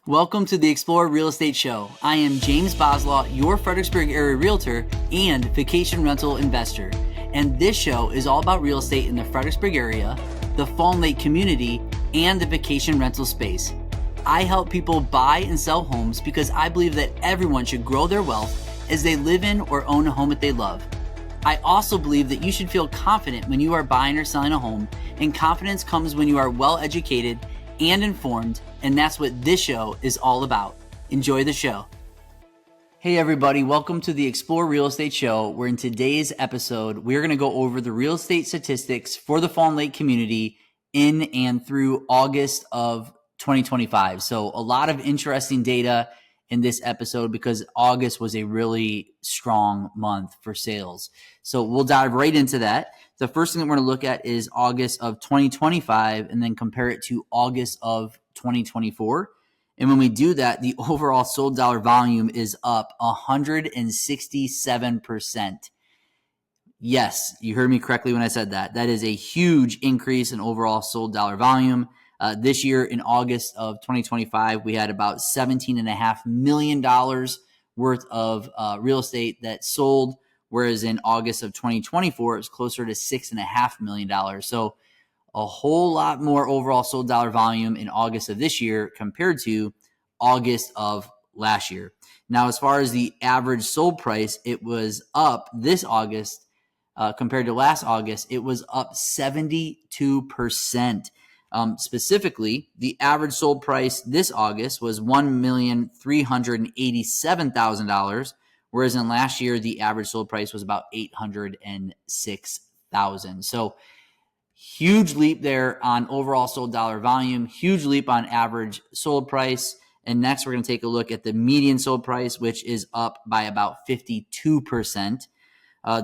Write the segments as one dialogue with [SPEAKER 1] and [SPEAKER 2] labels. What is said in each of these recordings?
[SPEAKER 1] Welcome to the Explore Real Estate Show. I am James Boslaw, your Fredericksburg area realtor and vacation rental investor. And this show is all about real estate in the Fredericksburg area, the Fawn Lake Community, and the vacation rental space. I help people buy and sell homes because I believe that everyone should grow their wealth as they live in or own a home that they love. I also believe that you should feel confident when you are buying or selling a home, and confidence comes when you are well educated and informed, and that's what this show is all about. Enjoy the show. Hey everybody, welcome to the Explore Real Estate Show, where in today's episode, we're going to go over the real estate statistics for the Fawn Lake community in and through August of 2025. So a lot of interesting data in this episode because August was a really strong month for sales. So we'll dive right into that. The first thing that we're going to look at is August of 2025 and then compare it to August of 2024. And when we do that, the overall sold dollar volume is up 167%. Yes, you heard me correctly when I said that. That is a huge increase in overall sold dollar volume. This year in August of 2025, we had about $17.5 million worth of real estate that sold, whereas in August of 2024, it was closer to $6.5 million. So a whole lot more overall sold dollar volume in August of this year compared to August of last year. Now, as far as the average sold price, it was up this August compared to last August. It was up 72%. Specifically, the average sold price this August was $1,387,000, whereas in last year, the average sold price was about $806,000. So huge leap there on overall sold dollar volume, huge leap on average sold price. And next, we're going to take a look at the median sold price, which is up by about 52%.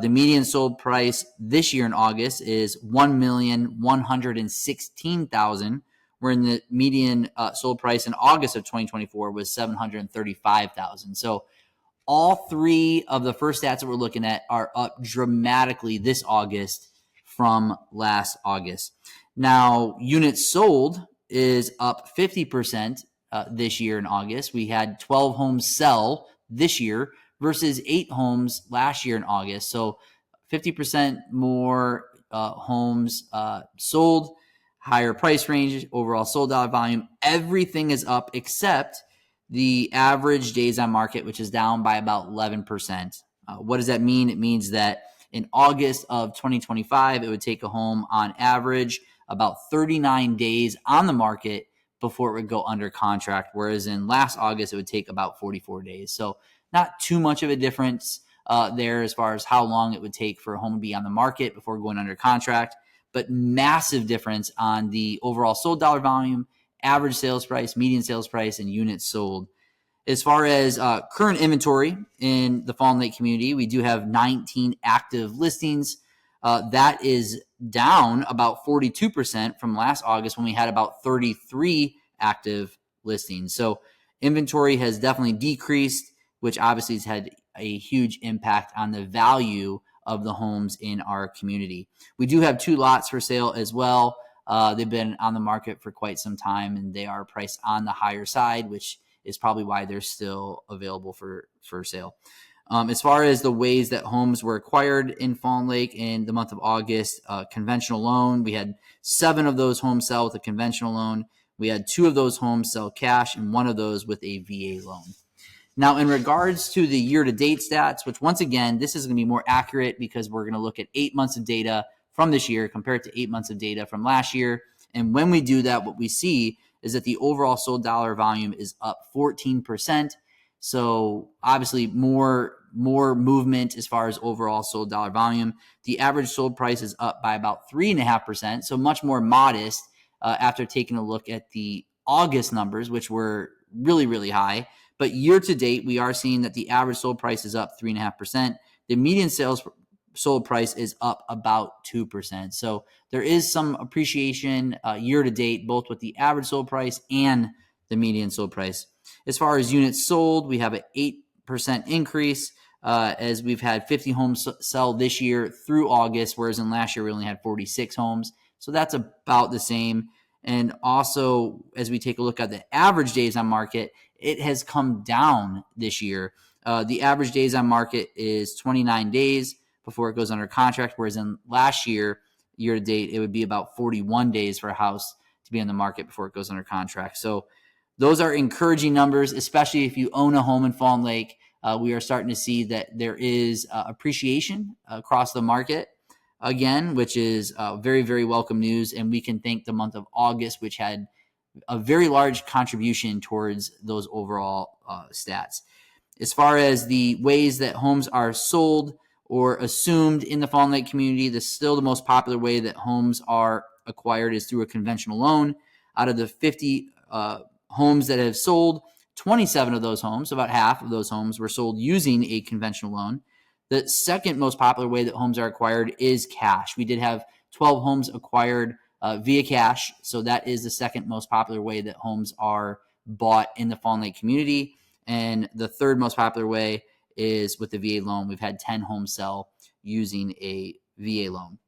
[SPEAKER 1] The median sold price this year in August is $1,116,000, where the median sold price in August of 2024 was $735,000. So all three of the first stats that we're looking at are up dramatically this August from last August. Now, units sold is up 50% this year in August. We had 12 homes sell this year versus 8 homes last year in August. So 50% more homes sold, higher price range, overall sold dollar volume. Everything is up except the average days on market, which is down by about 11%. What does that mean? It means that in August of 2025, it would take a home on average about 39 days on the market before it would go under contract, whereas in last August, it would take about 44 days. So not too much of a difference there as far as how long it would take for a home to be on the market before going under contract, but massive difference on the overall sold dollar volume, average sales price, median sales price, and units sold. As far as current inventory in the Fawn Lake community, we do have 19 active listings. That is down about 42% from last August when we had about 33 active listings. So inventory has definitely decreased, which obviously has had a huge impact on the value of the homes in our community. We do have 2 lots for sale as well. They've been on the market for quite some time, and they are priced on the higher side, which is probably why they're still available for sale. As far as the ways that homes were acquired in Fawn Lake in the month of August, conventional loan, we had 7 of those homes sell with a conventional loan. We had 2 of those homes sell cash and 1 of those with a VA loan. Now, in regards to the year-to-date stats, which once again, this is going to be more accurate because we're going to look at 8 months of data from this year compared to 8 months of data from last year. And when we do that, what we see is that the overall sold dollar volume is up 14%. So obviously more movement as far as overall sold dollar volume. The average sold price is up by about 3.5%, so much more modest after taking a look at the August numbers, which were really, really high. But year to date, we are seeing that the average sold price is up 3.5%. The median sold price is up about 2%. So there is some appreciation year to date, both with the average sold price and the median sold price. As far as units sold, we have an 8% increase as we've had 50 homes sell this year through August, whereas in last year we only had 46 homes. So that's about the same. And also, as we take a look at the average days on market, it has come down this year. The average days on market is 29 days before it goes under contract, whereas in last year to date, it would be about 41 days for a house to be on the market before it goes under contract. So those are encouraging numbers, especially if you own a home in Fawn Lake. We are starting to see that there is appreciation across the market again, which is very, very welcome news. And we can thank the month of August, which had a very large contribution towards those overall stats. As far as the ways that homes are sold or assumed in the Fawn Lake community, still the most popular way that homes are acquired is through a conventional loan. Out of the 50 homes that have sold, 27 of those homes, about half of those homes, were sold using a conventional loan. The second most popular way that homes are acquired is cash. We did have 12 homes acquired via cash, so that is the second most popular way that homes are bought in the Fawn Lake community. And the third most popular way is with the VA loan. We've had 10 homes sell using a VA loan.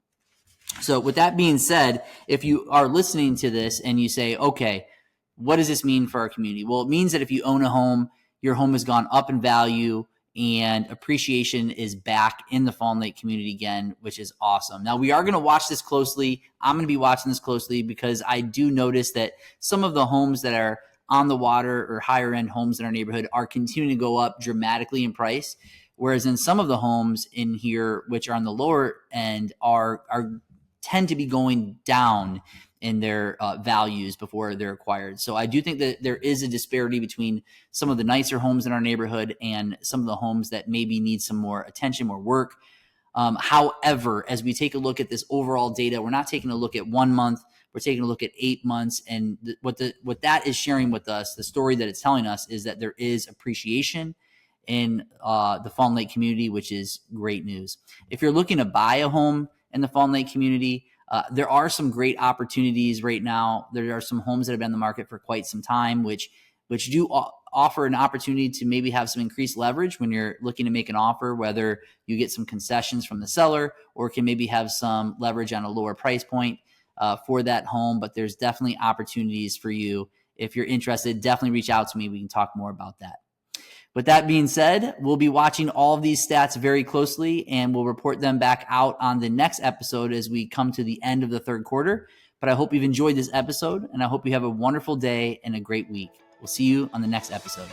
[SPEAKER 1] So with that being said, if you are listening to this and you say, okay, what does this mean for our community? Well, it means that if you own a home, your home has gone up in value and appreciation is back in the Fawn Lake community again, which is awesome. Now, we are going to watch this closely. I'm going to be watching this closely because I do notice that some of the homes that are on the water or higher end homes in our neighborhood are continuing to go up dramatically in price. Whereas in some of the homes in here, which are on the lower end, are tend to be going down in their values before they're acquired. So I do think that there is a disparity between some of the nicer homes in our neighborhood and some of the homes that maybe need some more attention, more work. However, as we take a look at this overall data, we're not taking a look at 1 month, we're taking a look at 8 months. And what that is sharing with us, the story that it's telling us, is that there is appreciation in the Fawn Lake community, which is great news. If you're looking to buy a home in the Fawn Lake community, there are some great opportunities right now. There are some homes that have been on the market for quite some time, which do offer an opportunity to maybe have some increased leverage when you're looking to make an offer, whether you get some concessions from the seller or can maybe have some leverage on a lower price point for that home. But there's definitely opportunities for you. If you're interested, definitely reach out to me. We can talk more about that. With that being said, we'll be watching all of these stats very closely, and we'll report them back out on the next episode as we come to the end of the third quarter. But I hope you've enjoyed this episode, and I hope you have a wonderful day and a great week. We'll see you on the next episode.